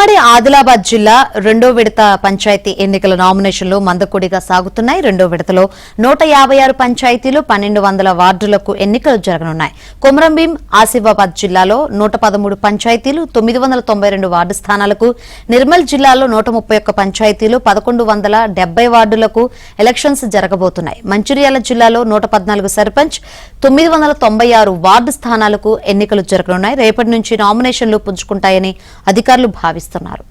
ఉమ్మడి ఆదిలాబాద్ జిల్లా రెండో విడత పంచాయతీ ఎన్నికల నామినేషన్లు మందకొడిగా సాగుతున్నాయి. రెండో విడతలో 156 పంచాయతీలు 1200 వార్డులకు ఎన్నికలు జరగనున్నాయి. కొమరంభీం ఆసిఫాబాద్ జిల్లాలో 113 పంచాయతీలు 992 వార్డు స్థానాలకు, నిర్మల్ జిల్లాలో 131 పంచాయతీలు 1170 వార్డులకు ఎలక్షన్స్ జరగబోతున్నాయి. మంచిర్యాల జిల్లాలో 114 సర్పంచ్ 996 వార్డు స్థానాలకు ఎన్నికలు జరగనున్నాయి. రేపటి నుంచి నామినేషన్లు పుంజుకుంటాయని అధికారులు భావిస్తున్నారు. మీకు